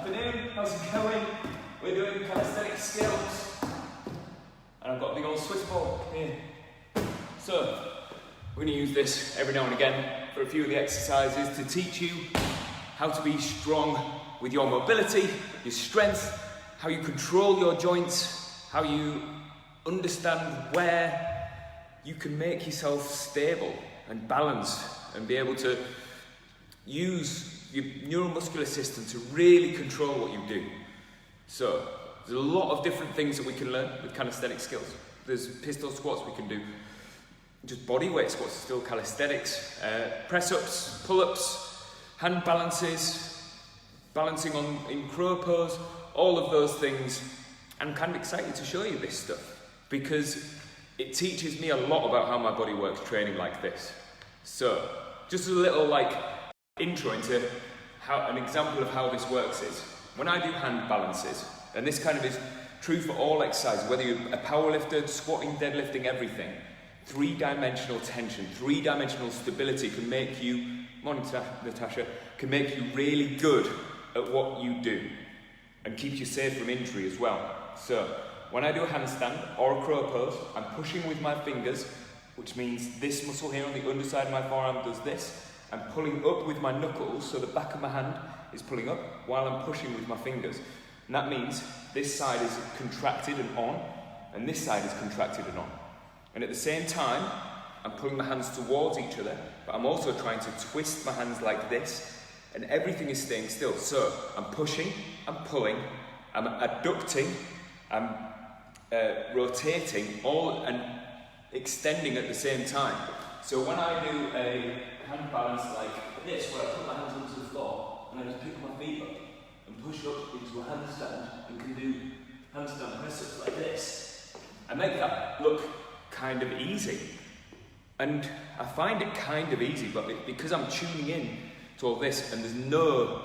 afternoon, how's it going? We're doing Calisthenics Skills. And I've got a big old Swiss ball here. So, we're going to use this every now and again for a few of the exercises to teach you how to be strong with your mobility, your strength, how you control your joints, how you understand where you can make yourself stable and balanced and be able to use your neuromuscular system to really control what you do. So, there's a lot of different things that we can learn with calisthenics skills. There's pistol squats we can do, just body weight squats, still calisthenics, press-ups, pull-ups, hand balances, balancing in crow pose, all of those things. I'm kind of excited to show you this stuff because it teaches me a lot about how my body works training like this. So, just a little intro into an example of how this works is, when I do hand balances, and this kind of is true for all exercises, whether you're a power lifter, squatting, deadlifting, everything, three-dimensional tension, three-dimensional stability can make you, morning Natasha, can make you really good at what you do and keeps you safe from injury as well. So, when I do a handstand or a crow pose, I'm pushing with my fingers, which means this muscle here on the underside of my forearm does this. I'm pulling up with my knuckles, so the back of my hand is pulling up while I'm pushing with my fingers. And that means this side is contracted and on, and this side is contracted and on. And at the same time, I'm pulling my hands towards each other, but I'm also trying to twist my hands like this, and everything is staying still. So I'm pushing, I'm pulling, I'm adducting, I'm rotating, all and extending at the same time. So when I do a hand balance like this, where I put my hands onto the floor and I just pick my feet up and push up into a handstand and can do handstand press-ups like this, I make that look kind of easy. And I find it kind of easy, but because I'm tuning in to all this and there's no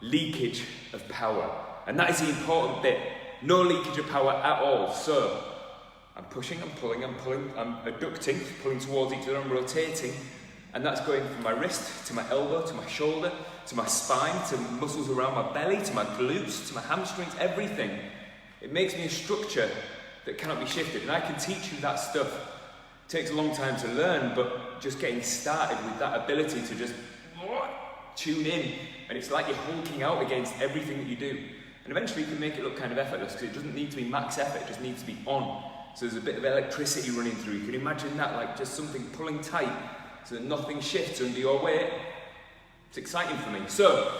leakage of power, and that is the important bit, no leakage of power at all. So I'm pushing, I'm pulling, I'm adducting, pulling towards each other, I'm rotating, and that's going from my wrist to my elbow, to my shoulder, to my spine, to muscles around my belly, to my glutes, to my hamstrings, everything. It makes me a structure that cannot be shifted, and I can teach you that stuff. It takes a long time to learn, but just getting started with that ability to just tune in, and it's like you're hulking out against everything that you do. And eventually you can make it look kind of effortless, because it doesn't need to be max effort, it just needs to be on. So there's a bit of electricity running through. You can imagine that, like just something pulling tight so that nothing shifts under your weight. It's exciting for me. So,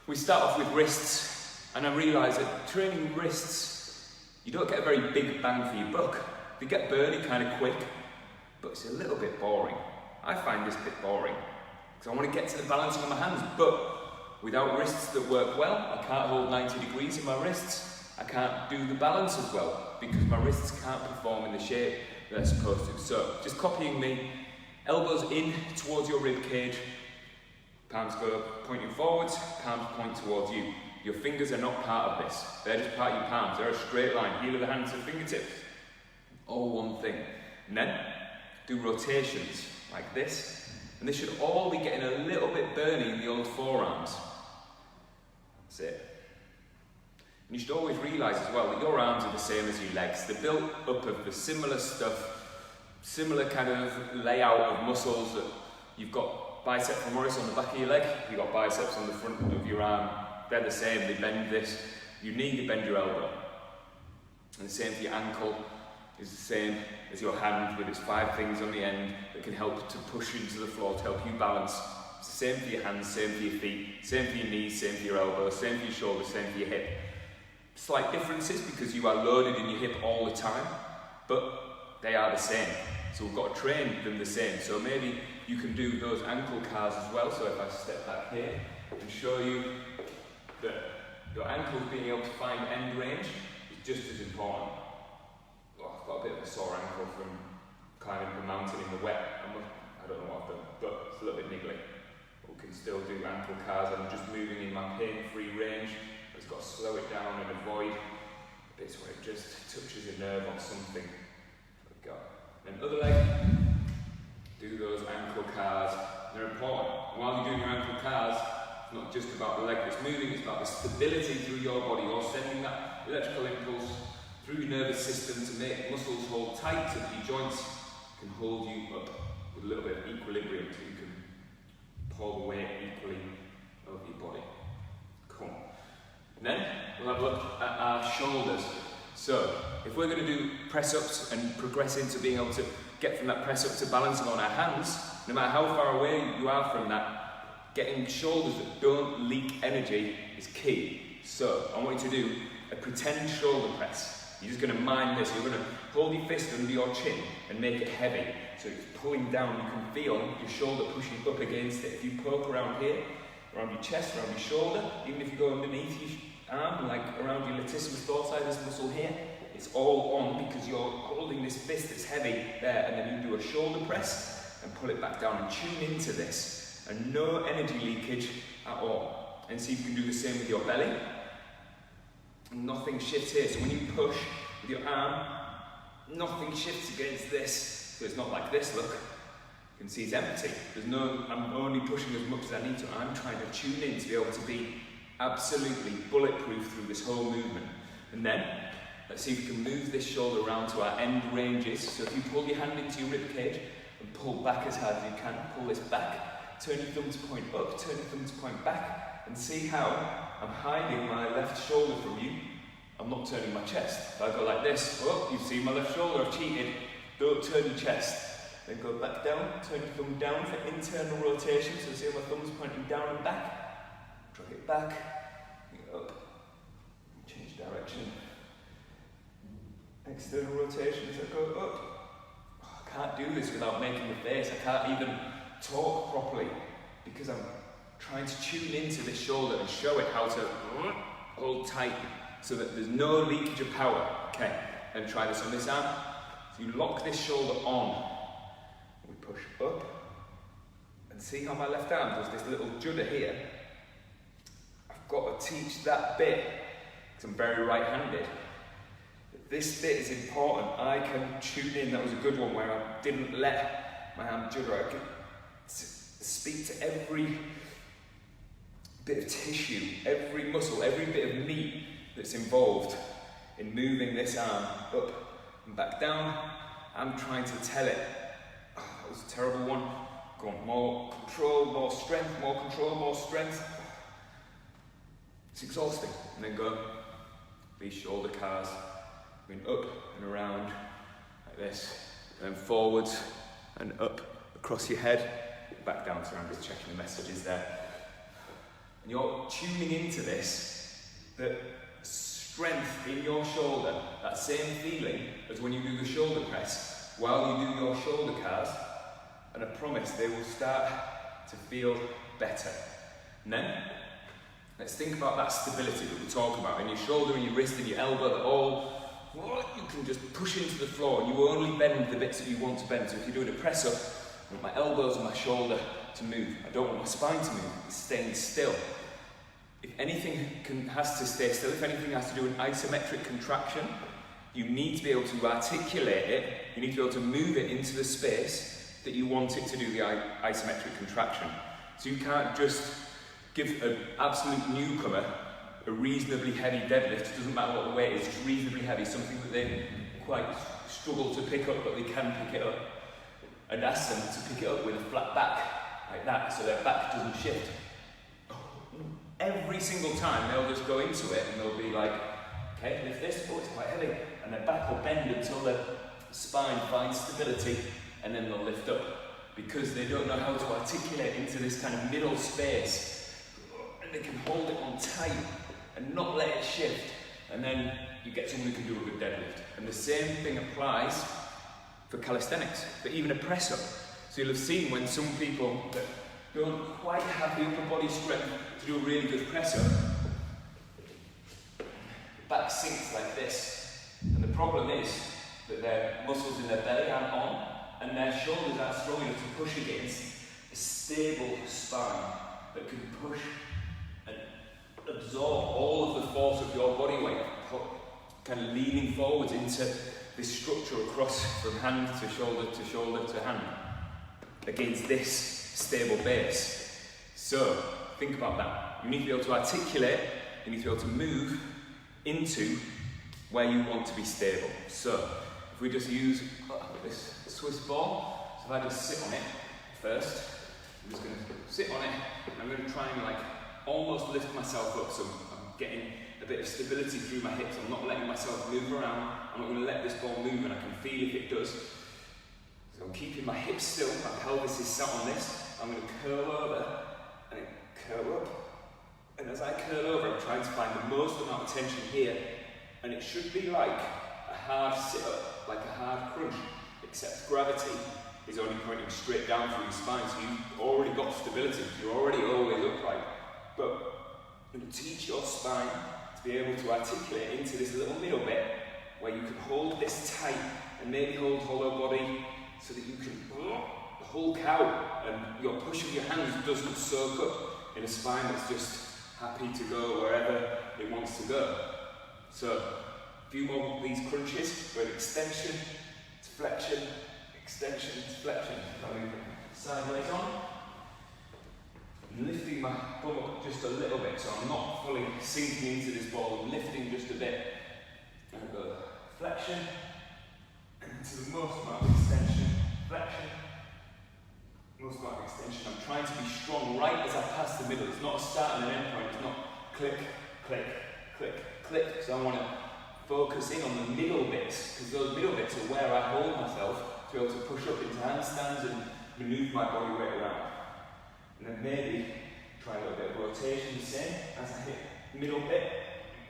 we start off with wrists, and I realise that training wrists, you don't get a very big bang for your buck. They get burny kind of quick, but it's a little bit boring. I find this bit boring, because I want to get to the balancing on my hands, but without wrists that work well, I can't hold 90 degrees in my wrists. I can't do the balance as well because my wrists can't perform in the shape that they're supposed to. So, just copying me, elbows in towards your rib cage, palms go pointing forwards, palms point towards you. Your fingers are not part of this, they're just part of your palms, they're a straight line, heel of the hands and fingertips, all one thing. And then, do rotations like this, and they should all be getting a little bit burny in the old forearms. That's it. And you should always realise as well that your arms are the same as your legs. They're built up of the similar stuff, similar kind of layout of muscles. That you've got bicep femoris on the back of your leg, you've got biceps on the front of your arm. They're the same, they bend this. Your knee, you bend your elbow. And the same for your ankle, is the same as your hand with its 5 things on the end that can help to push you into the floor to help you balance. It's the same for your hands, same for your feet, same for your knees, same for your elbows, same for your shoulders, same for your hip. Slight differences because you are loaded in your hip all the time, but they are the same. So we've got to train them the same. So maybe you can do those ankle cars as well. So if I step back here and show you that your ankles being able to find end range is just as important. Oh, I've got a bit of a sore ankle from climbing the mountain in the wet. I don't know what I've done, but it's a little bit niggly. But we can still do ankle cars. I'm just moving in my pain-free range. It's got to slow it down and avoid bits where it just touches a nerve or something. There we go. And other leg, do those ankle cars. They're important. While you're doing your ankle cars, It's not just about the leg that's moving, it's about the stability through your body. You're sending that electrical impulse through your nervous system to make muscles hold tight so that your joints can hold you up with a little bit of equilibrium so you can pull the weight equally over your body. Cool. And then we'll have a look at our shoulders. So if we're going to do press-ups and progress into being able to get from that press-up to balancing on our hands, no matter how far away you are from that, getting shoulders that don't leak energy is key. So I want you to do a pretend shoulder press. You're just going to mind this. You're going to hold your fist under your chin and make it heavy. So it's pulling down. You can feel your shoulder pushing up against it. If you poke around here, around your chest, around your shoulder, even if you go underneath your arm, like around your latissimus dorsi, this muscle here, it's all on because you're holding this fist that's heavy there, and then you do a shoulder press and pull it back down and tune into this. And no energy leakage at all. And see if you can do the same with your belly. Nothing shifts here. So when you push with your arm, nothing shifts against this. So it's not like this, look. You can see it's empty. There's no, I'm only pushing as much as I need to. I'm trying to tune in to be able to be absolutely bulletproof through this whole movement. And then, let's see if we can move this shoulder around to our end ranges. So if you pull your hand into your rib cage and pull back as hard as you can, pull this back, turn your thumb to point up, turn your thumb to point back, and see how I'm hiding my left shoulder from you. I'm not turning my chest. If I go like this, oh, you see my left shoulder, I've cheated. Don't turn your chest. Then go back down, turn your thumb down for internal rotation. So see how my thumb's pointing down and back. Drag it back, bring it up, change direction. External rotation as I go up. Oh, I can't do this without making a face. I can't even talk properly because I'm trying to tune into this shoulder and show it how to hold tight so that there's no leakage of power. Okay, and try this on this arm. So you lock this shoulder on. We push up and see how my left arm does this little judder here. I've got to teach that bit because I'm very right-handed. This bit is important. I can tune in. That was a good one where I didn't let my arm judder. I could speak to every bit of tissue, every muscle, every bit of meat that's involved in moving this arm up and back down. I'm trying to tell it. Oh, that was a terrible one. Go on, more control, more strength, more control, more strength. It's exhausting. And then go, these shoulder cars, going up and around like this, and then forwards and up across your head, back down. So I'm just checking the messages there. And you're tuning into this, that strength in your shoulder, that same feeling as when you do the shoulder press, while you do your shoulder cars, and I promise they will start to feel better. And then, let's think about that stability that we talk about in your shoulder and your wrist and your elbow, that all, you can just push into the floor and you only bend the bits that you want to bend. So if you're doing a press up, I want my elbows and my shoulder to move. I don't want my spine to move, it's staying still. If anything has to stay still, if anything has to do an isometric contraction, you need to be able to articulate it, you need to be able to move it into the space that you want it to do the isometric contraction. So you can't just give an absolute newcomer a reasonably heavy deadlift. It doesn't matter what the weight is, it's reasonably heavy, something that they quite struggle to pick up, but they can pick it up. And ask them to pick it up with a flat back, like that, so their back doesn't shift. Every single time they'll just go into it and they'll be like, okay, lift this, oh, it's quite heavy. And their back will bend until their spine finds stability, and then they'll lift up. Because they don't know how to articulate into this kind of middle space. And they can hold it on tight and not let it shift. And then you get someone who can do a good deadlift. And the same thing applies for calisthenics, but even a press up. So you'll have seen when some people that don't quite have the upper body strength to do a really good press up, the back sinks like this. And the problem is that their muscles in their belly aren't on, and their shoulders aren't strong enough to push against a stable spine that can push and absorb all of the force of your body weight, kind of leaning forwards into this structure across from hand to shoulder to hand against this stable base. So think about that. You need to be able to articulate, you need to be able to move into where you want to be stable. So, if we just use this Swiss ball, so if I just sit on it first, I'm just going to sit on it, and I'm going to try and like almost lift myself up, so I'm getting a bit of stability through my hips. I'm not letting myself move around. I'm not going to let this ball move, and I can feel if it does. So I'm keeping my hips still, my pelvis is sat on this. I'm going to curl over and curl up. And as I curl over, I'm trying to find the most amount of tension here. And it should be like a hard sit-up, like a hard crunch, except gravity is only pointing straight down through your spine, so you've already got stability. You're already always upright. But you teach your spine to be able to articulate into this little middle bit where you can hold this tight and maybe hold hollow body so that you can Hulk out and your push of your hands doesn't soak up in a spine that's just happy to go wherever it wants to go. So, a few more of these crunches with extension to flexion, extension to flexion. Coming sideways on. Lifting my bum up just a little bit, so I'm not fully sinking into this ball. I'm lifting just a bit. And go flexion, and to the most amount of extension, flexion, most amount of extension. I'm trying to be strong right as I pass the middle. It's not a start and an end point. It's not click, click, click, click. So I want to focus in on the middle bits, because those middle bits are where I hold myself to be able to push up into handstands and manoeuvre my body weight around. And then maybe try a little bit of rotation, the same as I hit middle bit,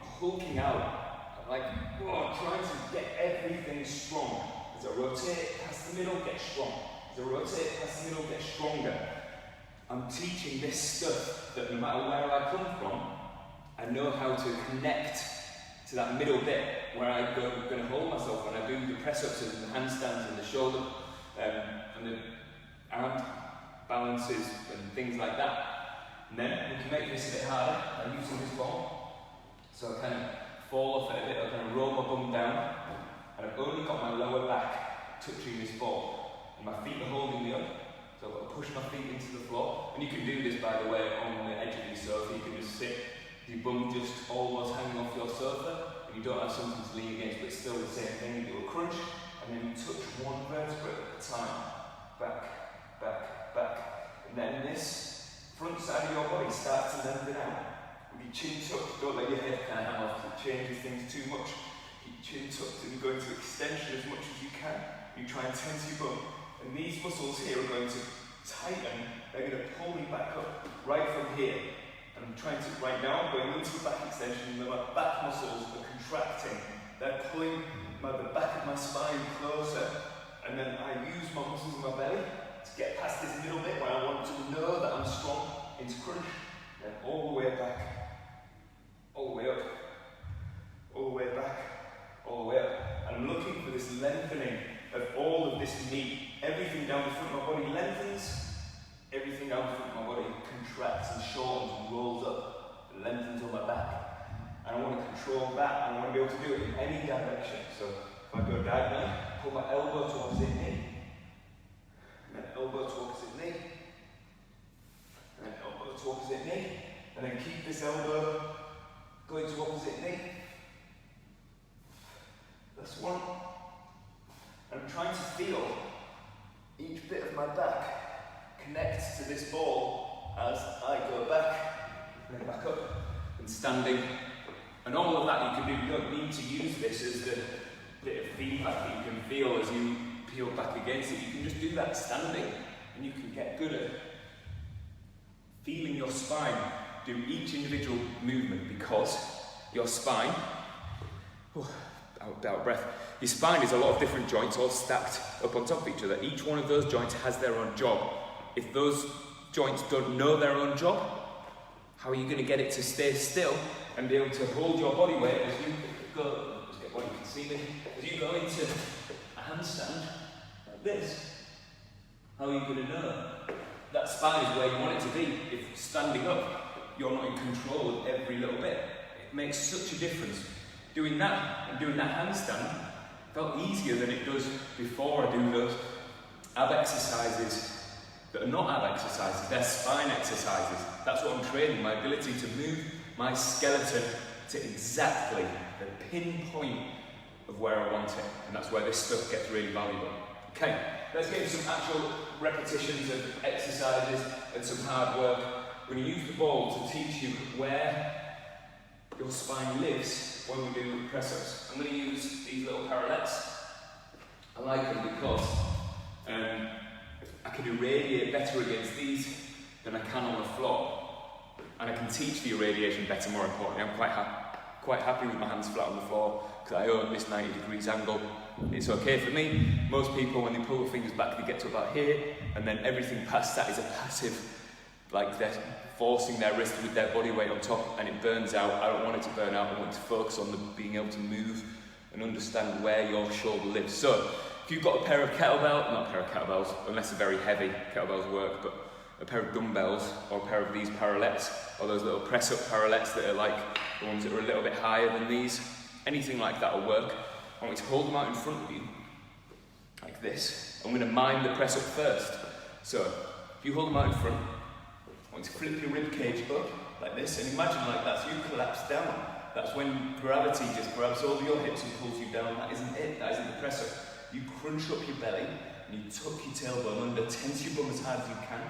hulking out, like trying to get everything strong. As I rotate past the middle, get strong. As I rotate past the middle, get stronger. I'm teaching this stuff that no matter where I come from, I know how to connect to that middle bit where I'm going to hold myself when I do the press-ups and the handstands and the shoulder and the arm balances and things like that. And then we can make this a bit harder by using this ball. So I kind of fall off it a bit, I kind of roll my bum down, and I've only got my lower back touching this ball. And my feet are holding me up, so I've got to push my feet into the floor. And you can do this, by the way, on the edge of your sofa. You can just sit, your bum just almost hanging off your sofa, and you don't have something to lean against, but it's still the same thing. You do a crunch, and then you touch one vertebrae at a time. Back, back, back. And then this front side of your body starts to lengthen out. With your chin tucked, don't let your head kind of hang off, it changes things too much. Keep your chin tucked and go into extension as much as you can. You try and tense your bum. And these muscles here are going to tighten, they're going to pull me back up, right from here. And I'm trying to, right now, I'm going into a back extension, and my back muscles are contracting. They're pulling the back of my spine closer. And then I use my muscles in my belly to get past this middle bit where I want to know that I'm strong into crunch. Then all the way back, all the way up, all the way back, all the way up. And I'm looking for this lengthening of all of this meat. Everything down the front of my body lengthens, everything down the front of my body contracts and shortens and rolls up and lengthens on my back. And I want to control that, and I want to be able to do it in any direction. So if I go diagonally, pull my elbow to opposite knee, and then elbow to opposite knee, and then elbow to opposite knee, and then keep this elbow going to opposite knee. That's one. And I'm trying to feel each bit of my back connect to this ball as I go back, and then back up, and standing. And all of that you can do. You don't need to use this as the bit of feedback that you can feel as you peel back against it. You can just do that standing, and you can get good at feeling your spine do each individual movement, because your spine, out of breath, your spine is a lot of different joints all stacked up on top of each other. Each one of those joints has their own job. If those joints don't know their own job, how are you going to get it to stay still and be able to hold your body weight as you go, just get what you can see me, as you go into a handstand like this? How are you going to know? That spine is where you want it to be. If standing up, you're not in control of every little bit. It makes such a difference. Doing that and doing that handstand felt easier than it does before I do those ab exercises that are not ab exercises, they're spine exercises. That's what I'm training, my ability to move my skeleton to exactly the pinpoint of where I want it. And that's where this stuff gets really valuable. Okay, let's get into some actual repetitions of exercises and some hard work. We're going to use the ball to teach you where your spine lives when we do press-ups. I'm going to use these little parallettes. I like them because I can irradiate better against these than I can on the floor. And I can teach the irradiation better, more importantly. I'm quite happy with my hands flat on the floor because I own this 90 degrees angle. It's okay for me. Most people, when they pull the fingers back, they get to about here, and then everything past that is a passive, like they're forcing their wrist with their body weight on top, and it burns out. I don't want it to burn out. I want it to focus on being able to move and understand where your shoulder lives. So, if you've got a pair of kettlebells, unless they're very heavy, kettlebells work, but a pair of dumbbells or a pair of these parallettes, or those little press-up parallettes that are like the ones that are a little bit higher than these, anything like that will work. I want you to hold them out in front of you, like this. I'm going to mime the press-up first. So, if you hold them out in front, I want you to flip your rib cage up, like this, and imagine like that, so you collapse down. That's when gravity just grabs all of your hips and pulls you down. That isn't it, that isn't the press-up. You crunch up your belly, and you tuck your tailbone under, tense your bum as hard as you can,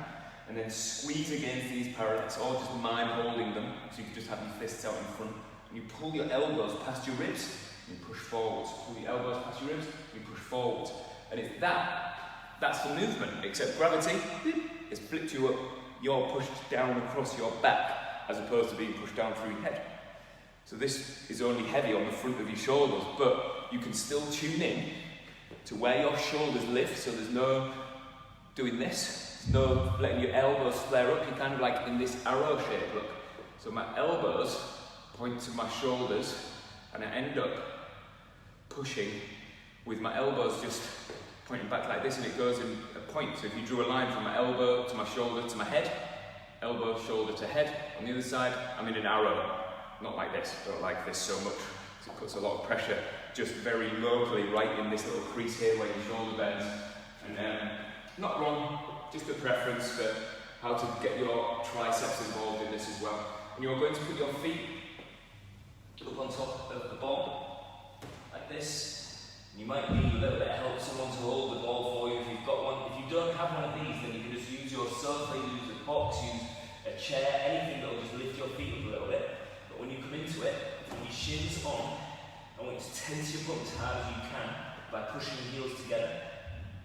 and then squeeze against these parallettes, or just mime holding them, so you can just have your fists out in front, and you pull your elbows past your ribs, and you push forwards. Pull your elbows past your ribs, and you push forwards. And it's that's the movement, except gravity has flipped you up, you're pushed down across your back, as opposed to being pushed down through your head. So this is only heavy on the front of your shoulders, but you can still tune in to where your shoulders lift, so there's no doing this, there's no letting your elbows flare up, you're kind of like in this arrow shape, look. So my elbows point to my shoulders, and I end up pushing with my elbows just pointing back like this, and it goes in a point. So if you drew a line from my elbow to my shoulder to my head, elbow, shoulder to head, on the other side, I'm in an arrow. Not like this, I don't like this so much, because it puts a lot of pressure just very locally right in this little crease here where your shoulder bends. And not wrong, just a preference for how to get your triceps involved in this as well. And you're going to put your feet up on top of the ball, like this. You might need a little bit of help, someone to hold the ball for you if you've got one. If you don't have one of these, then you can just use your sofa, use a box, use a chair, anything that will just lift your feet up a little bit. But when you come into it, with your shins on, I want you to tense your butt as hard as you can by pushing your heels together.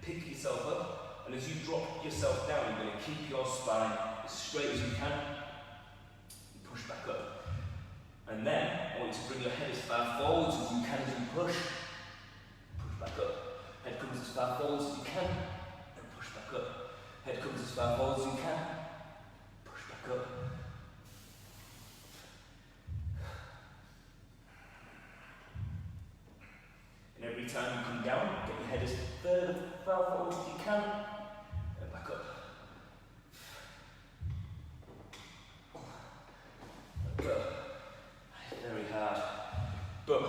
Pick yourself up, and as you drop yourself down, you're going to keep your spine as straight as you can. And push back up. And then, I want you to bring your head as far forwards as you can as you push. Push back up. Head comes as far forwards as you can, and push back up. Head comes as far forwards as you can, push back up. And every time you come down, get your head as far forwards as you can, and back up. Back up. Very hard. But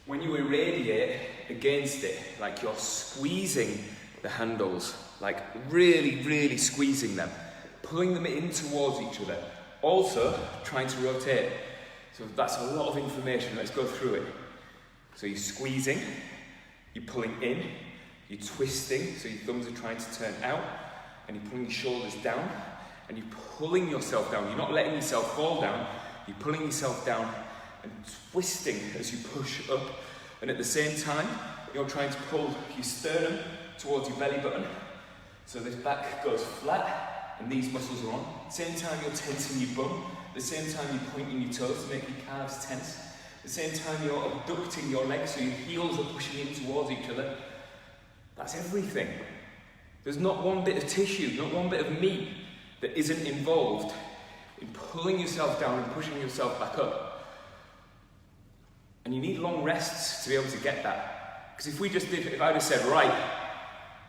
when you irradiate against it, like you're squeezing the handles, like really, really squeezing them, pulling them in towards each other, also trying to rotate. So that's a lot of information, let's go through it. So you're squeezing, you're pulling in, you're twisting, so your thumbs are trying to turn out, and you're pulling your shoulders down, and you're pulling yourself down. You're not letting yourself fall down, you're pulling yourself down and twisting as you push up. And at the same time, you're trying to pull your sternum towards your belly button. So this back goes flat, and these muscles are on. At the same time, you're tensing your bum. At the same time, you're pointing your toes to make your calves tense. At the same time, you're abducting your legs, so your heels are pushing in towards each other. That's everything. There's not one bit of tissue, not one bit of meat that isn't involved in pulling yourself down and pushing yourself back up. And you need long rests to be able to get that. Because if I'd have said, right,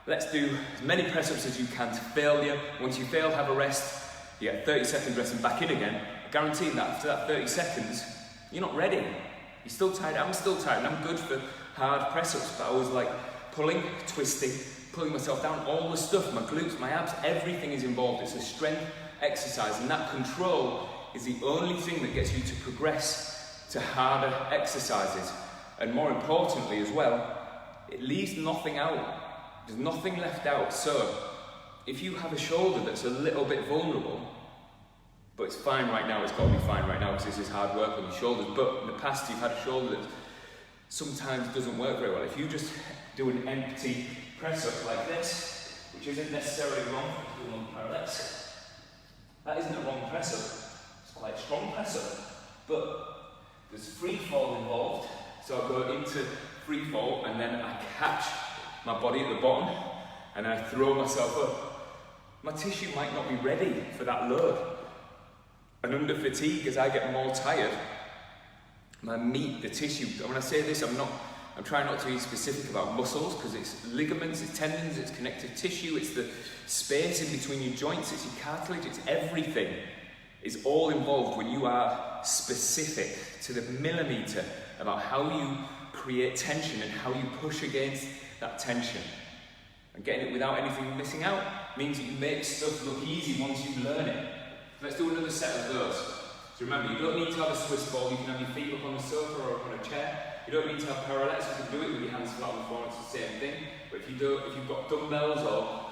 let's do as many press-ups as you can to failure. Once you fail, have a rest. You get 30 seconds rest and back in again. I guarantee that after that 30 seconds, you're not ready. You're still tired. I'm still tired. I'm good for hard press-ups, but I was like pulling, twisting, pulling myself down, all the stuff, my glutes, my abs, everything is involved. It's a strength exercise, and that control is the only thing that gets you to progress to harder exercises. And more importantly as well, it leaves nothing out. There's nothing left out. So if you have a shoulder that's a little bit vulnerable, but it's fine right now, it's got to be fine right now because this is hard work on your shoulders, but in the past you've had a shoulder that sometimes doesn't work very well. If you just do an empty press up like this, which isn't necessarily wrong for doing on parallettes, that isn't a wrong press up, it's quite a strong press up, but there's free fall involved. So I go into free fall and then I catch my body at the bottom and I throw myself up. My tissue might not be ready for that load. And under fatigue, as I get more tired, my meat, the tissue, when I say this, I'm trying not to be specific about muscles because it's ligaments, it's tendons, it's connective tissue, it's the space in between your joints, it's your cartilage, it's everything. Is all involved when you are specific to the millimetre about how you create tension and how you push against that tension. And getting it without anything missing out means that you make stuff look easy once you learn it. Let's do another set of those. So remember, you don't need to have a Swiss ball, you can have your feet up on the sofa or up on a chair. You don't need to have parallettes, you can do it with your hands flat on the floor, it's the same thing. But if you've got dumbbells or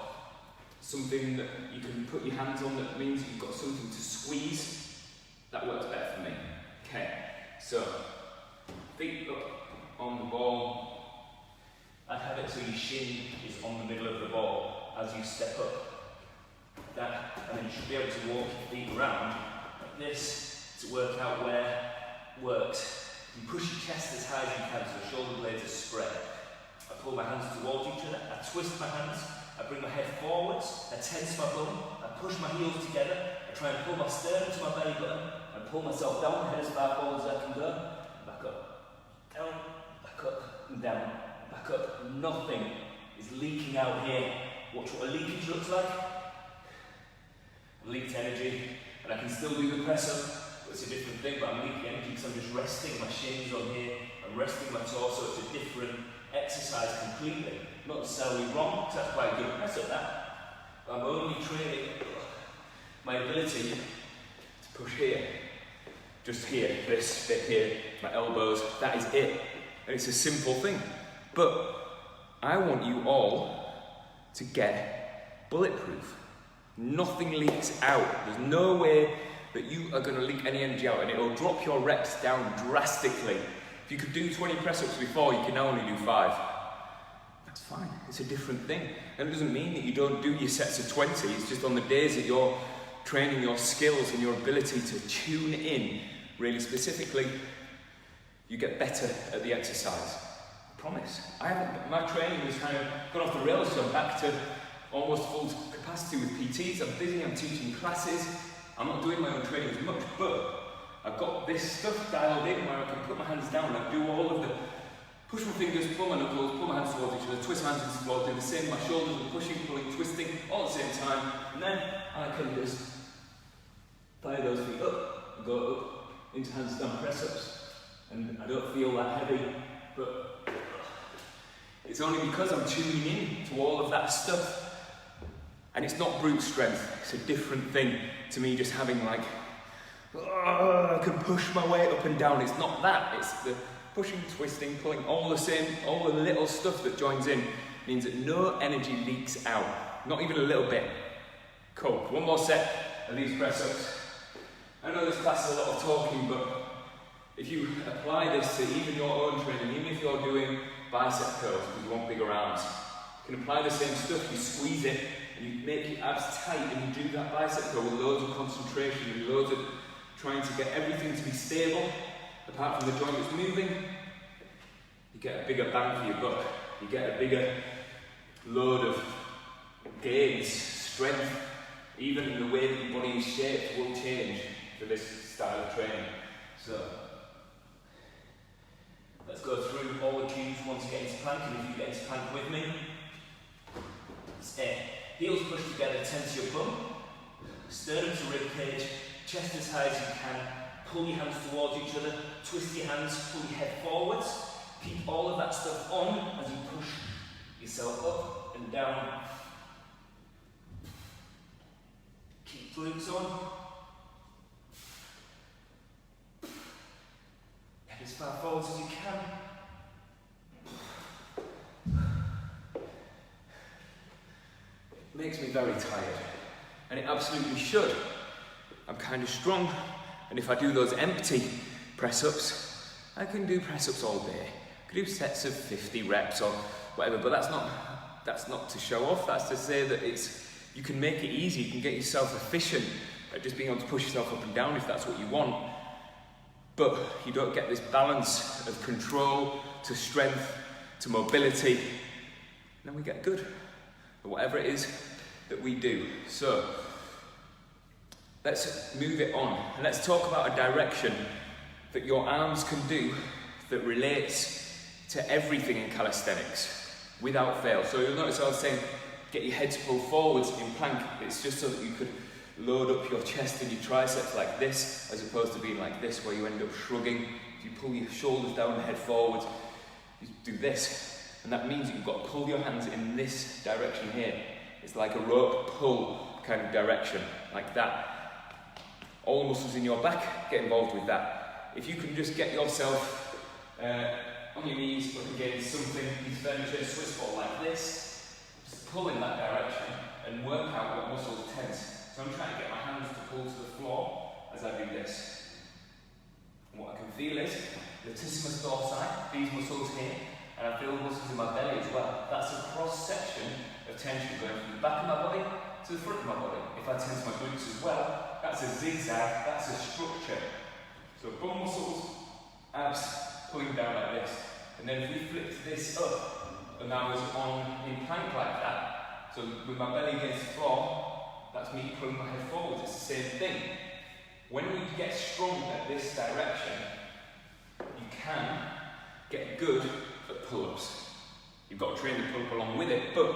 something that you can put your hands on that means you've got something to squeeze, that works better for me. Okay, so feet up on the ball. I'd have it so your shin is on the middle of the ball as you step up. That, and then you should be able to walk your feet around like this to work out where it works. You push your chest as high as you can so the shoulder blades are spread. I pull my hands towards each other, I twist my hands, I bring my head forwards, I tense my bum, I push my heels together, I try and pull my sternum to my belly button, and pull myself down, head as far forward as I can go, back up, down, back up, and down, back up. Nothing is leaking out here. Watch what a leakage looks like. Leaked energy, and I can still do the press up, but it's a different thing, but I'm leaking energy because I'm just resting my shins on here, I'm resting my torso. It's a different exercise completely. Not necessarily wrong, because that's quite a good press up that, but I'm only training my ability to push here, just here, this bit here, my elbows, that is it. And it's a simple thing, but I want you all to get bulletproof. Nothing leaks out. There's no way that you are going to leak any energy out, and it will drop your reps down drastically. If you could do 20 press-ups before, you can now only do 5. That's fine. It's a different thing. And it doesn't mean that you don't do your sets of 20. It's just on the days that you're training your skills and your ability to tune in really specifically, you get better at the exercise. I promise. My training has kind of gone off the rails, so I'm back to almost full capacity with PTs. I'm busy, I'm teaching classes. I'm not doing my own training as much, but I've got this stuff dialed in where I can put my hands down and do all of the push my fingers, pull my knuckles, pull my hands towards each other, twist my hands into the floor, do the same, my shoulders are pushing, pulling, twisting, all at the same time, and then I can just fire those feet up and go up into handstand press-ups. And I don't feel that heavy, but it's only because I'm tuning in to all of that stuff. And it's not brute strength, it's a different thing to me just having like, I can push my way up and down. It's not that, it's the pushing, twisting, pulling, all the little stuff that joins in means that no energy leaks out, not even a little bit. Cool, one more set of these press-ups. I know this class is a lot of talking, but if you apply this to even your own training, even if you're doing bicep curls because you want bigger arms, you can apply the same stuff, you squeeze it, and you make your abs tight, and you do that bicep curl with loads of concentration and loads of trying to get everything to be stable, apart from the joint that's moving. You get a bigger bang for your buck. You get a bigger load of gains, strength, even in the way that your body is shaped will change for this style of training. So, let's go through all the cues once you get into plank, and if you get into plank with me, it's it. Heels push together, tense your bum, sternum to rib cage, chest as high as you can, pull your hands towards each other, twist your hands, pull your head forwards, keep all of that stuff on as you push yourself up and down. Keep glutes on. Head as far forwards as you can. It makes me very tired, and it absolutely should. I'm kind of strong, and if I do those empty press-ups, I can do press-ups all day. I can do sets of 50 reps or whatever, but that's not to show off. That's to say that you can make it easy. You can get yourself efficient at just being able to push yourself up and down if that's what you want. But you don't get this balance of control to strength to mobility, and then we get good at whatever it is that we do. So let's move it on, and let's talk about a direction that your arms can do that relates to everything in calisthenics without fail. So you'll notice I was saying get your head to pull forwards in plank. It's just so that you could load up your chest and your triceps like this, as opposed to being like this where you end up shrugging. If you pull your shoulders down and head forwards, you do this, and that means you've got to pull your hands in this direction here. It's like a rope pull kind of direction, like that. All the muscles in your back get involved with that. If you can just get yourself on your knees up against something, piece of furniture, Swiss ball like this, just pull in that direction and work out what muscles tense. So I'm trying to get my hands to pull to the floor as I do this. And what I can feel is latissimus dorsi, these muscles here, and I feel the muscles in my belly as well. That's a cross section of tension going from the back of my body to the front of my body. If I tense my glutes as well, that's a zigzag, that's a structure. So bum muscles, abs pulling down like this. And then if we flipped this up, and I was in plank like that, so with my belly against the floor, that's me pulling my head forwards. It's the same thing. When we get strong at this direction, you can get good at pull-ups. You've got to train the pull-up along with it, but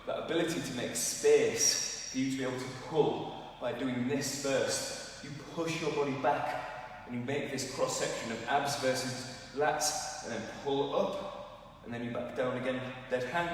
that ability to make space for you to be able to pull by doing this first, you push your body back and you make this cross-section of abs versus lats, and then pull up, and then you back down again, dead hang,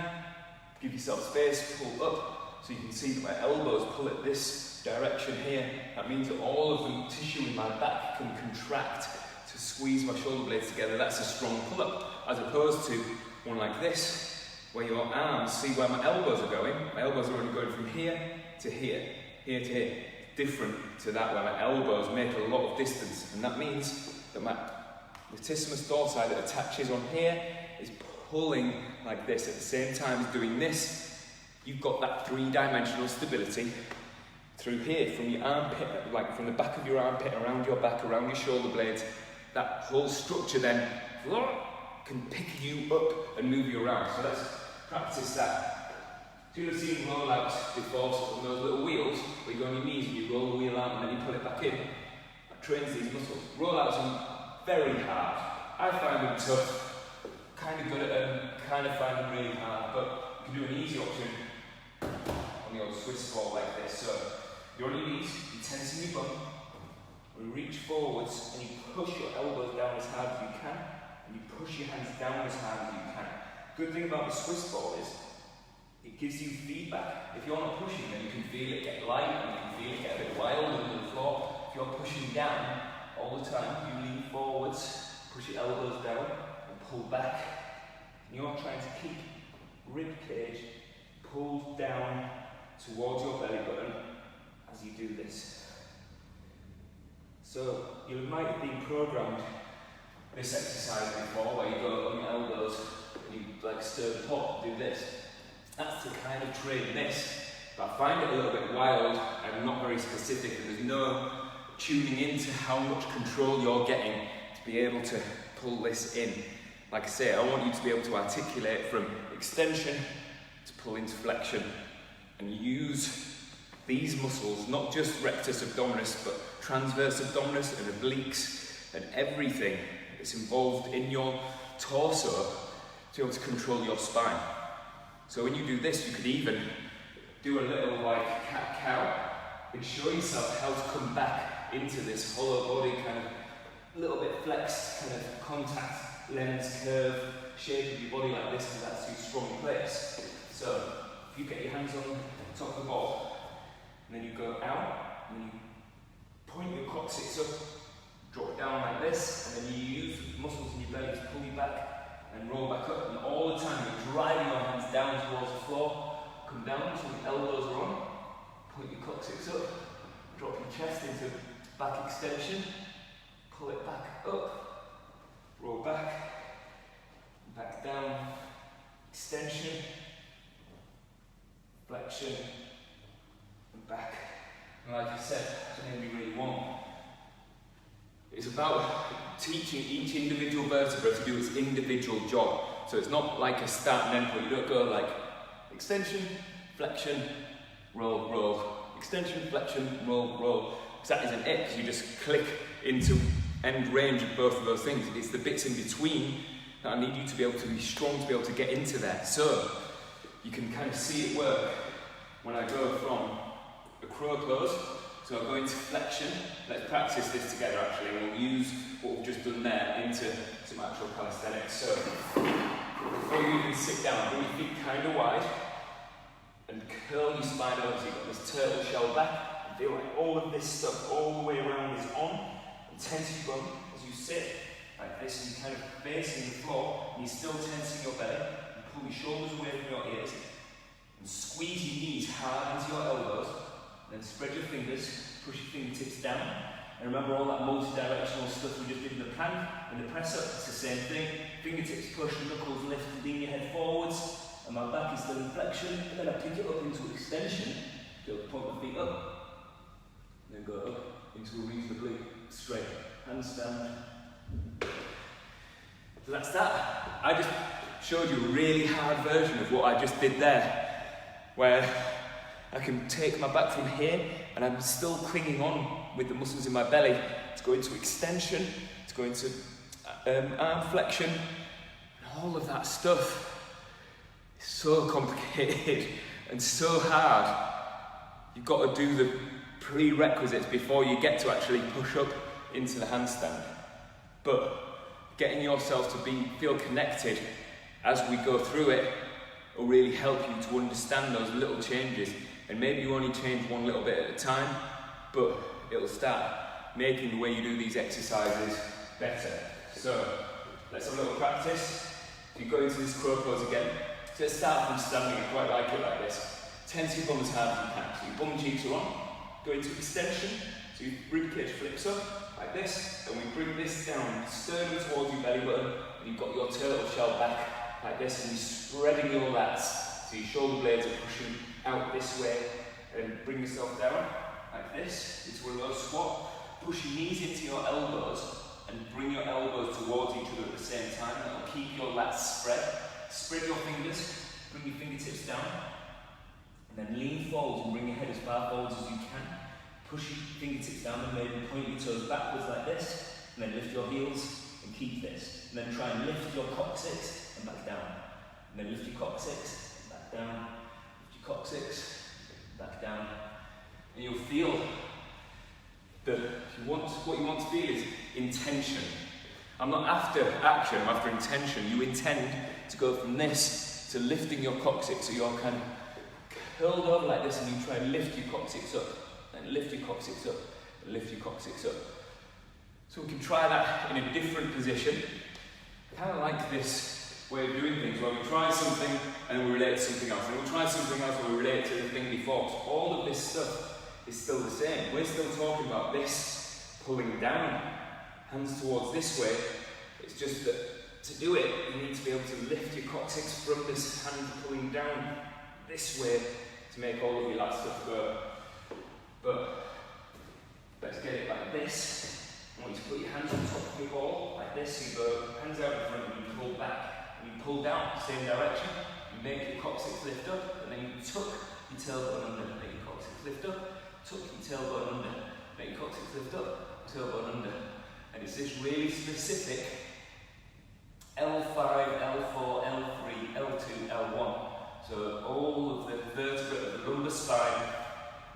give yourself space, pull up, so you can see that my elbows pull at this direction here. That means that all of the tissue in my back can contract to squeeze my shoulder blades together. That's a strong pull-up, as opposed to one like this, where your arms, see where my elbows are going. My elbows are only going from here to here, here to here. Different to that, where my elbows make a lot of distance, and that means that my latissimus dorsi that attaches on here is pulling like this. At the same time as doing this, you've got that three-dimensional stability through here, from your armpit, like from the back of your armpit, around your back, around your shoulder blades. That whole structure then can pick you up and move you around. So let's practice that. So you'll have seen rollouts before, so those little wheels where you go on your knees and you roll the wheel out and then you put it back in. That trains these muscles. Rollouts are very hard. I find them tough, kind of good at them, kind of find them really hard, but you can do an easy option on the old Swiss ball like this. So you're on your knees, you tense your bum, you reach forwards and you push your elbows down as hard as you can, and you push your hands down as hard as you can. Good thing about the Swiss ball is it gives you feedback. If you're not pushing, then you can feel it get light and you can feel it get a bit wild under the floor. If you're pushing down all the time, you lean forwards, push your elbows down and pull back. And you're trying to keep rib cage pulled down towards your belly button as you do this. So you might have been programmed this exercise before, where you go on your elbows and you like stir the pot, do this. That's to kind of train this, but I find it a little bit wild and not very specific, and there's no tuning into how much control you're getting to be able to pull this in. Like I say, I want you to be able to articulate from extension to pull into flexion and use these muscles, not just rectus abdominis, but transverse abdominis and obliques and everything that's involved in your torso to be able to control your spine. So when you do this, you could even do a little like cat-cow and show yourself how to come back into this hollow body, kind of a little bit flexed kind of contact lens curve shape of your body like this, because that's your strong place. So if you get your hands on top of the ball, and then you go out, and then you point your coccyx up, drop it down like this, and then you use the muscles in your belly to pull you back and roll back up, and all the time you're driving your hands down towards the floor. Come down so the elbows are on, point your coccyx up, drop your chest into back extension, pull it back up, roll back, back down, extension, flexion, and back. And like I said, that's what we really want. It's about teaching each individual vertebra to do its individual job. So it's not like a start and end point. You don't go like extension, flexion, roll, roll, extension, flexion, roll, roll. Because that isn't it, because you just click into end range of both of those things. It's the bits in between that I need you to be able to be strong to be able to get into there. So you can kind of see it work when I go from a crow pose. So I'll go into flexion. Let's practice this together actually, and we'll use what we've just done there into some actual calisthenics. So before you even sit down, bring your feet kind of wide and curl your spine over so you've got this turtle shell back. And feel like all of this stuff all the way around is on. And tense your bum as you sit like this, and you're kind of facing the floor, and you're still tensing your belly. And pull your shoulders away from your ears and squeeze your knees hard into your elbows. Then spread your fingers, push your fingertips down, and remember all that multi-directional stuff we just did in the plank and the press up. It's the same thing. Fingertips push, knuckles lift, lean your head forwards, and my back is still in flexion. And then I pick it up into extension, be able to point my feet up, and then go up into a reasonably straight handstand. So that's that. I just showed you a really hard version of what I just did there, where I can take my back from here, and I'm still clinging on with the muscles in my belly to go into extension, to go into arm flexion, and all of that stuff is so complicated and so hard. You've got to do the prerequisites before you get to actually push up into the handstand. But getting yourself to feel connected as we go through it will really help you to understand those little changes. And maybe you only change one little bit at a time, but it'll start making the way you do these exercises better. So let's have a little practice. If you go into this crow pose again, so let's start from standing. I quite like it like this. Tense your bum as hard as you can. So your bum cheeks are on. Go into extension. So your ribcage flips up like this, and we bring this down, sternum towards your belly button, and you've got your turtle shell back like this, and you're spreading your lats. So your shoulder blades are pushing out this way, and bring yourself down like this into a low squat. Push your knees into your elbows and bring your elbows towards each other at the same time. That'll keep your lats spread. Spread your fingers, bring your fingertips down, and then lean forwards and bring your head as far forwards as you can. Push your fingertips down and maybe point your toes backwards like this, and then lift your heels and keep this. And then try and lift your coccyx and back down. And then lift your coccyx and back down. Coccyx, back down, and you'll feel that what you want to feel is intention. I'm not after action, I'm after intention. You intend to go from this to lifting your coccyx, so you're kind of curled over like this, and you try and lift your coccyx up, and lift your coccyx up, and lift your coccyx up. So we can try that in a different position. Kind of like this way of doing things, where we try something and then we relate to something else, and we try something else and we relate to the thing before. So all of this stuff is still the same. We're still talking about this pulling down, hands towards this way. It's just that to do it, you need to be able to lift your coccyx from this hand pulling down this way to make all of your last stuff go. But let's get it like this. I want you to put your hands on top of your ball like this. You go hands out in front and you pull back. You pull down, same direction, you make your coccyx lift up, and then you tuck your tailbone under, make your coccyx lift up, tuck your tailbone under, make your coccyx lift up, tailbone under. And it's this really specific L5, L4, L3, L2, L1. So all of the vertebrae of the lumbar spine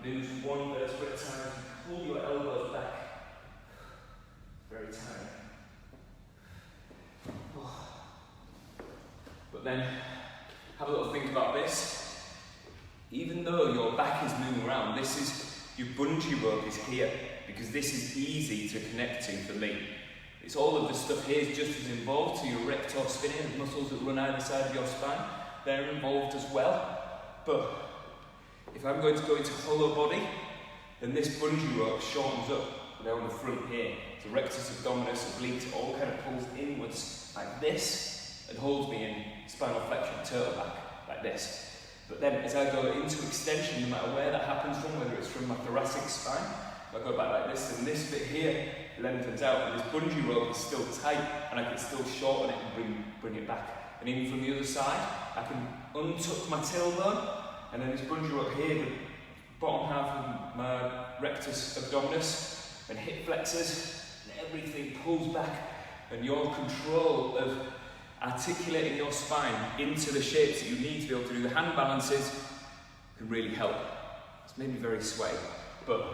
moves one vertebra at a time. You pull your elbows back. Very tight. Oh. then have a little think about this. Even though your back is moving around, this is, your bungee rope is here, because this is easy to connect to for me. It's all of the stuff here is just as involved, so your rector spinae, the muscles that run either side of your spine, they're involved as well. But if I'm going to go into hollow body, then this bungee rope shortens up down the front here. So rectus abdominis, oblique, all kind of pulls inwards like this and holds me in spinal flexion, turtle back, like this. But then as I go into extension, no matter where that happens from, whether it's from my thoracic spine, if I go back like this, then this bit here lengthens out, and this bungee rope is still tight, and I can still shorten it and bring it back. And even from the other side, I can untuck my tailbone, and then this bungee rope here, the bottom half of my rectus abdominis and hip flexors, and everything pulls back, and your control of articulating your spine into the shapes that you need to be able to do the hand balances can really help. It's made me very sway, but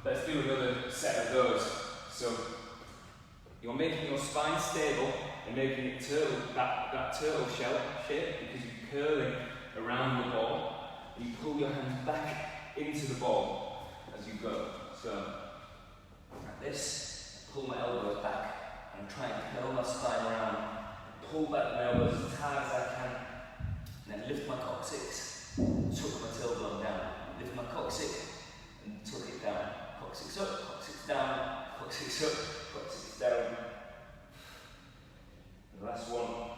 let's do another set of those. So you're making your spine stable and making it turtle, that turtle shell shape, because you're curling around the ball and you pull your hands back into the ball as you go. So like this, pull my elbows back and try and curl my spine around. Pull back my elbows as hard as I can, and then lift my coccyx, tuck my tailbone down, lift my coccyx and tuck it down. Coccyx up, coccyx down, coccyx up, coccyx down. And the last one.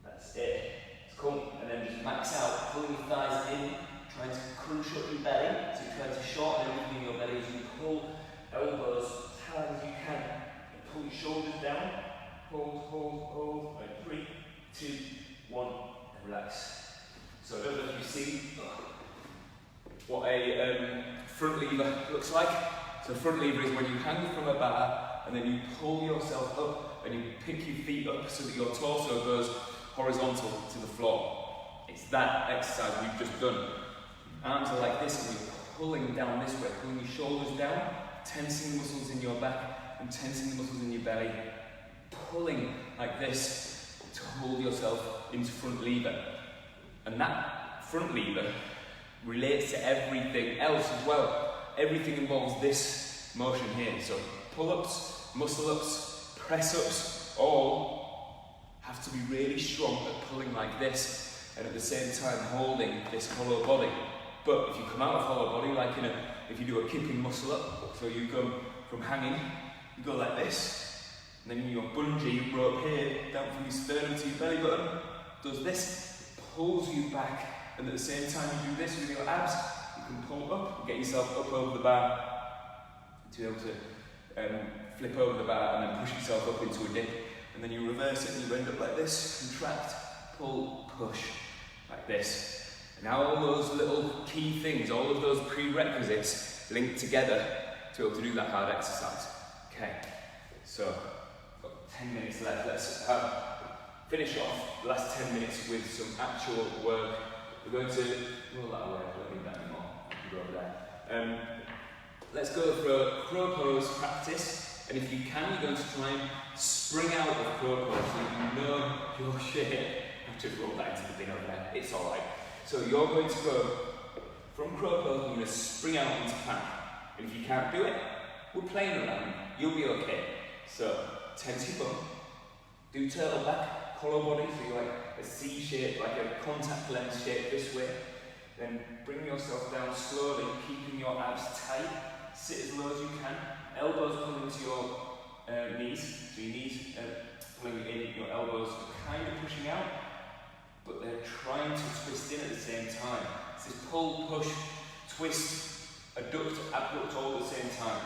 That's it. It's come, and then just max out, pulling your thighs in, trying to crunch up your belly, so you're trying to shorten everything in your belly as you pull elbows as hard as you can. Pull your shoulders down, hold, like 3, 2, 1, and relax. So I don't know if you see what a front lever looks like. So front lever is when you hang from a bar and then you pull yourself up and you pick your feet up so that your torso goes horizontal to the floor. It's that exercise we've just done. Arms are like this and you're pulling down this way, pulling your shoulders down, tensing the muscles in your back, and tensing the muscles in your belly, pulling like this to hold yourself into front lever. And that front lever relates to everything else as well. Everything involves this motion here. So pull-ups, muscle-ups, press-ups, all have to be really strong at pulling like this, and at the same time holding this hollow body. But if you come out of hollow body, like if you do a kipping muscle-up, so you go from hanging, you go like this, and then your bungee rope here, down from your sternum to your belly button, does this, pulls you back, and at the same time you do this with your abs, you can pull up and get yourself up over the bar to be able to flip over the bar and then push yourself up into a dip, and then you reverse it and you end up like this, contract, pull, push, like this. And now all those little key things, all of those prerequisites link together to be able to do that hard exercise. Okay, so got 10 minutes left. Let's finish off the last 10 minutes with some actual work. We're going to roll that away. I don't need that anymore. Go over there. Let's go for a crow pose practice. And if you can, you're going to try and spring out of crow pose so you know your shape. I've just rolled that into the bin over there. It's all right. So you're going to go from crow pose. You're going to spring out into plank. And if you can't do it, we're playing around. You'll be okay. So, tense your bum. Do turtle back, hollow body, so you're like a C shape, like a contact lens shape this way. Then bring yourself down slowly, keeping your abs tight. Sit as low as you can. Elbows pull into your knees. So your knees pulling in, your elbows kind of pushing out, but they're trying to twist in at the same time. It's this pull, push, twist, adduct, abduct all at the same time.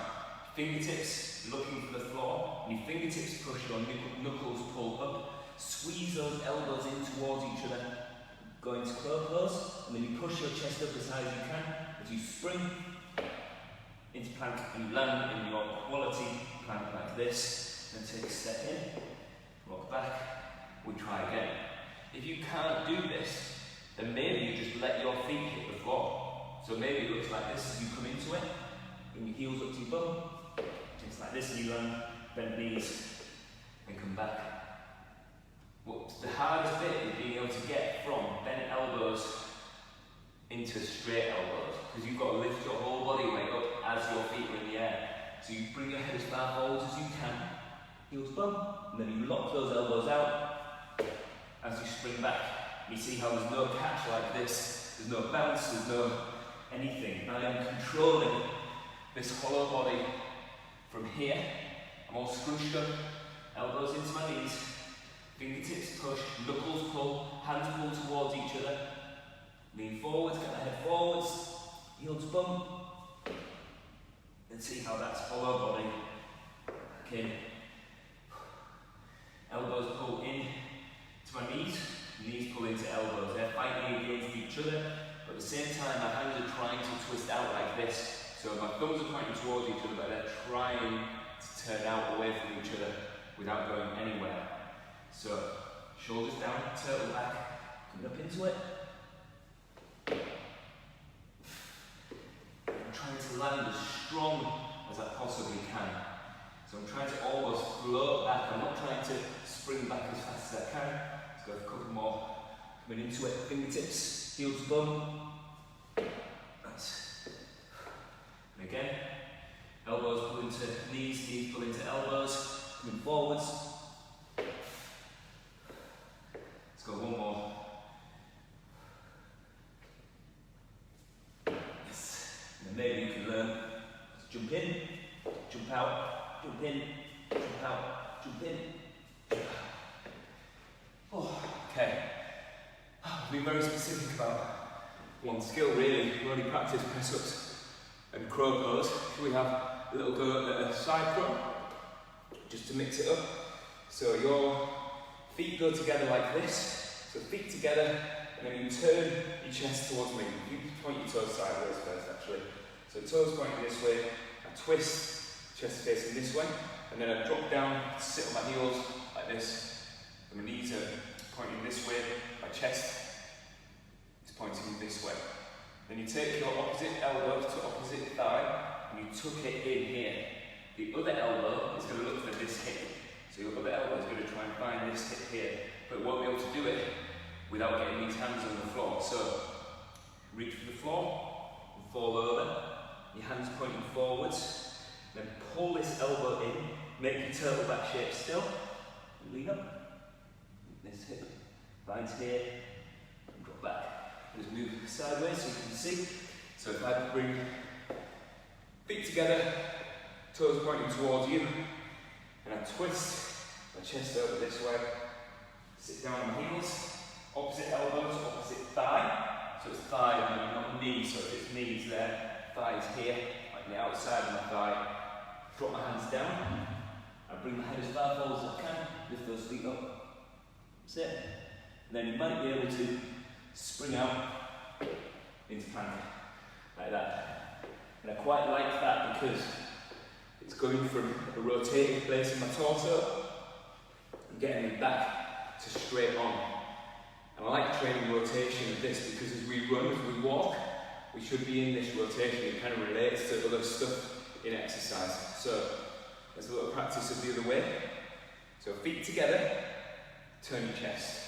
Fingertips looking for the floor, and your fingertips push, your knuckles pull up. Squeeze those elbows in towards each other. Go into crow pose, and then you push your chest up as high as you can as you spring into plank and you land in your quality plank like this. Then take a step in, walk back, we try again. If you can't do this, then maybe you just let your feet hit the floor. So maybe it looks like this as you come into it, bring your heels up to your bum. It's like this and you land, bend knees, and come back. So the hardest bit is being able to get from bent elbows into straight elbows, because you've got to lift your whole body weight up as your feet are in the air. So you bring your head as far forward as you can, heels bump, and then you lock those elbows out as you spring back. You see how there's no catch like this, there's no bounce, there's no anything. I am controlling this hollow body from here. I'm all scrunched up, elbows into my knees, fingertips push, knuckles pull, hands pull towards each other. Lean forwards, get my head forwards, heels bump, and see how that's hollow body. Back in. Elbows pull in to my knees, knees pull into elbows. They're fighting against each other, but at the same time my hands are trying to twist out like this. So my thumbs are pointing towards each other, but they're trying to turn out away from each other without going anywhere. So shoulders down, turtle back, coming up into it. I'm trying to land as strong as I possibly can. So I'm trying to almost float back. I'm not trying to spring back as fast as I can. Let's go a couple more. Coming into it, fingertips, heels bum. Nice. And again, elbows pull into knees, knees pull into elbows. Coming forwards. Let's go one more. Maybe you can learn to jump in, jump out, jump in, jump out, jump in, jump out. Oh, okay. I've been very specific about one skill really. We've already practiced press-ups and crow pose. Should we have a little go at a side crow? Just to mix it up. So your feet go together like this. So feet together, and then you turn your chest towards me. You point your toes sideways first actually. So toes pointing this way, I twist, chest facing this way, and then I drop down, sit on my heels like this, and my knees are pointing this way, my chest is pointing this way. Then you take your opposite elbow to opposite thigh, and you tuck it in here. The other elbow is going to look for this hip. So your other elbow is going to try and find this hip here, but it won't be able to do it without getting these hands on the floor. So reach for the floor and fall over. Your hands pointing forwards, then pull this elbow in, make your turtle back shape still, and lean up. This hip finds here, and drop back. Just move sideways so you can see. So if I bring feet together, toes pointing towards you, and I twist my chest over this way, sit down on my heels, opposite elbows, opposite thigh. So it's thigh and not knee, so if it's knees there, thighs here, like the outside of my thigh. Drop my hands down. I bring my head as far forward as I can. Lift those feet up. That's it. And then you might be able to spring out into plank, like that. And I quite like that because it's going from a rotating place in my torso and getting me back to straight on. And I like training rotation of this because as we run, as we walk, we should be in this rotation. It kind of relates to other stuff in exercise. So there's a little practice of the other way. So feet together, turn your chest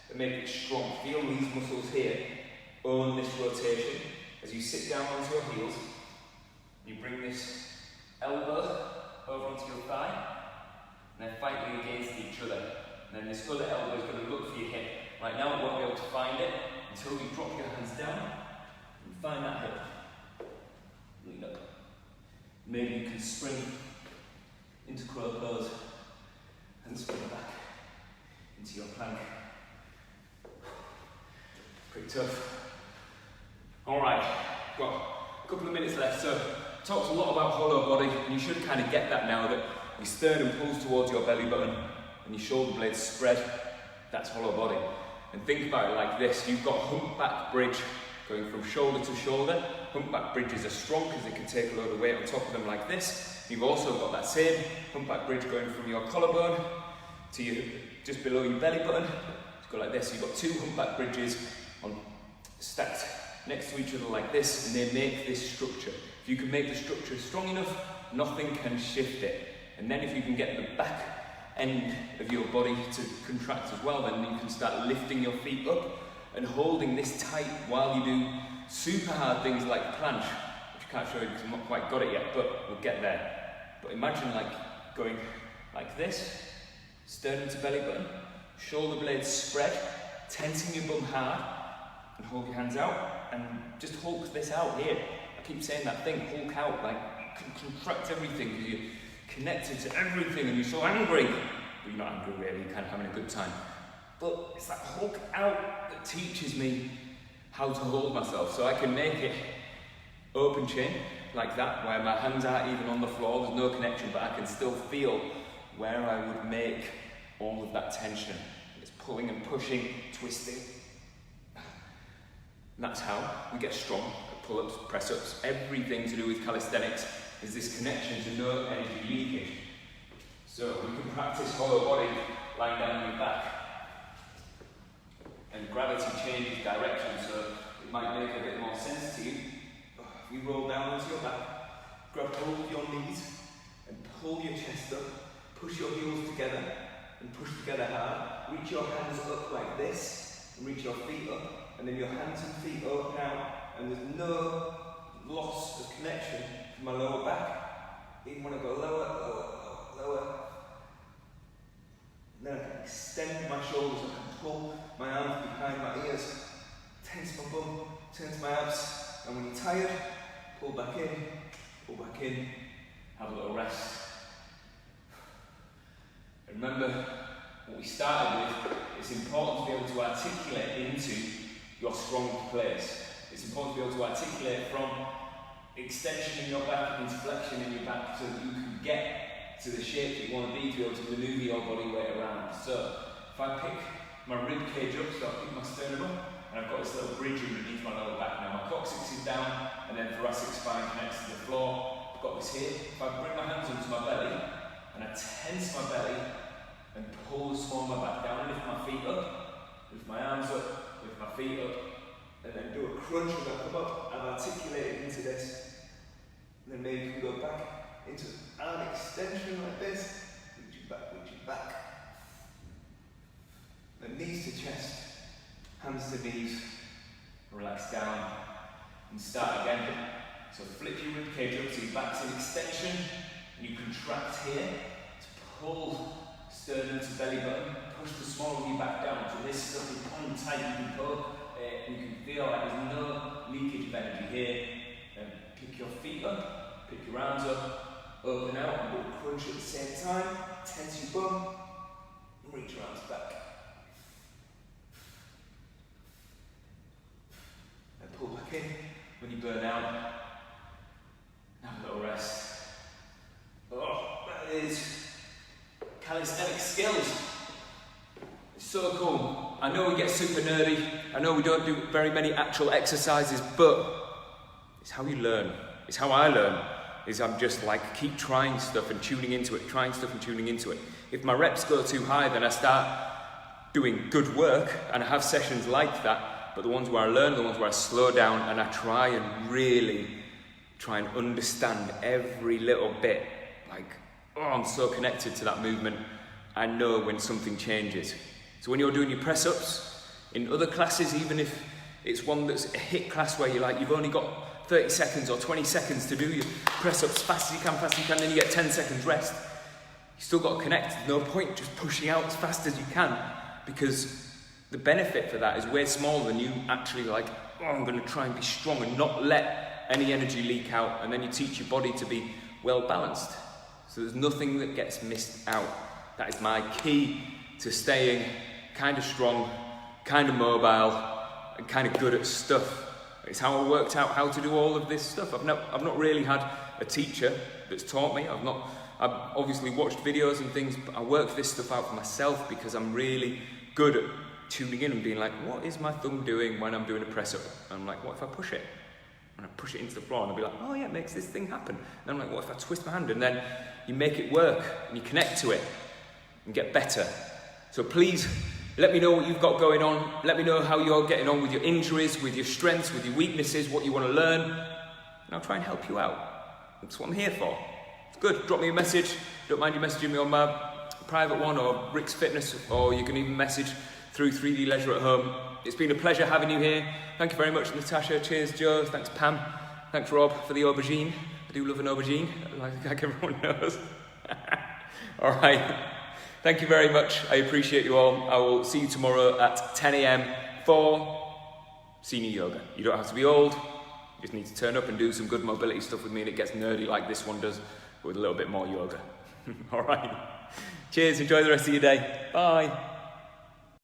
and make it strong. Feel these muscles here, own this rotation. As you sit down onto your heels, you bring this elbow over onto your thigh, and they're fighting against each other. And then this other elbow is going to look for your hip. Right now, I won't be able to find it until you drop your hands down. Find that hip. Lean up. Maybe you can spring into crow pose and spring back into your plank. Pretty tough. Alright, got a couple of minutes left. So, talked a lot about hollow body, and you should kind of get that now that your sternum pulls towards your belly button and your shoulder blades spread. That's hollow body. And think about it like this. You've got humpback bridge going from shoulder to shoulder. Humpback bridges are strong because they can take a load of weight on top of them like this. You've also got that same humpback bridge going from your collarbone to your, just below your belly button. Just go like this. You've got two humpback bridges stacked next to each other like this, and they make this structure. If you can make the structure strong enough, nothing can shift it. And then if you can get the back end of your body to contract as well, then you can start lifting your feet up and holding this tight while you do super hard things like planche, which I can't show you because I've not quite got it yet, but we'll get there. But imagine like going like this, sternum to belly button, shoulder blades spread, tensing your bum hard, and hold your hands out, and just hulk this out here. I keep saying that thing, hulk out, like contract everything, because you're connected to everything and you're so angry. But you're not angry really, you're kind of having a good time. But it's that hulk out that teaches me how to hold myself, so I can make it open chin, like that, where my hands aren't even on the floor, there's no connection, but I can still feel where I would make all of that tension. It's pulling and pushing, twisting. And that's how we get strong at pull-ups, press-ups. Everything to do with calisthenics is this connection to no energy leakage. So we can practice hollow body lying down on your back. And gravity changes direction, so it might make a bit more sense to you. If you roll down onto your back, grab hold of your knees and pull your chest up, push your heels together and push together hard. Reach your hands up like this and reach your feet up, and then your hands and feet open out, and there's no loss of connection to my lower back. Even when I go lower, lower, lower, lower. And then I can extend my shoulders, I can pull my arms behind my ears, tense my bum, tense my abs, and when you're tired, pull back in, have a little rest. And remember what we started with, it's important to be able to articulate into your strong place. It's important to be able to articulate from extension in your back into flexion in your back, so that you can get to the shape that you want to be able to manoeuvre your body weight around. So if I pick my rib cage up, so I pick my sternum up, and I've got this little bridge underneath my lower back. Now my coccyx is down, and then thoracic spine connects to the floor. I've got this here. If I bring my hands onto my belly, and I tense my belly, and pull the small of my back down, lift my feet up, lift my arms up, lift my feet up, and then do a crunch as I come up. I've articulated into this. And then maybe you can go back into arm extension like this, reaching back. Then knees to chest, hands to knees, relax down, and start again. So flip your rib cage up so your back's in extension, and you contract here to pull sternum to belly button, push the small of your back down. So this stuff is on tight, you can poke it, you can feel like there's no leakage of energy here. And pick your feet up, pick your arms up, open out, and do a crunch at the same time, tense your bum, and reach your arms back. And pull back in when you burn out. Have a little rest. Oh, that is Calisthenics Skills. It's so cool. I know we get super nerdy. I know we don't do very many actual exercises, but it's how you learn. It's how I learn. I'm just like, keep trying stuff and tuning into it, trying stuff and tuning into it. If my reps go too high, then I start doing good work, and I have sessions like that, but the ones where I learn, the ones where I slow down and I try and really try and understand every little bit, like, oh, I'm so connected to that movement, I know when something changes. So when you're doing your press-ups, in other classes, even if it's one that's a HIIT class where you've only got 30 seconds or 20 seconds to do your press-ups as fast as you can, then you get 10 seconds rest. You still got to connect. There's no point just pushing out as fast as you can, because the benefit for that is way smaller than you actually like, oh, I'm going to try and be strong and not let any energy leak out, and then you teach your body to be well balanced. So there's nothing that gets missed out. That is my key to staying kind of strong, kind of mobile, and kind of good at stuff. It's how I worked out how to do all of this stuff. I've not really had a teacher that's taught me. I've obviously watched videos and things, but I worked this stuff out for myself because I'm really good at tuning in and being like, what is my thumb doing when I'm doing a press-up? And I'm like, what if I push it? And I push it into the floor, and I'll be like, oh yeah, it makes this thing happen. And I'm like, what if I twist my hand? And then you make it work, and you connect to it, and get better. So please, let me know what you've got going on. Let me know how you're getting on with your injuries, with your strengths, with your weaknesses, what you want to learn. And I'll try and help you out. That's what I'm here for. It's good. Drop me a message. Don't mind you messaging me on my private one or Rick's Fitness, or you can even message through 3D Leisure at Home. It's been a pleasure having you here. Thank you very much, Natasha. Cheers, Joe. Thanks, Pam. Thanks, Rob, for the aubergine. I do love an aubergine, like everyone knows. All right. Thank you very much. I appreciate you all. I will see you tomorrow at 10 a.m. for senior yoga. You don't have to be old. You just need to turn up and do some good mobility stuff with me, and it gets nerdy like this one does, but with a little bit more yoga. All right. Cheers. Enjoy the rest of your day. Bye.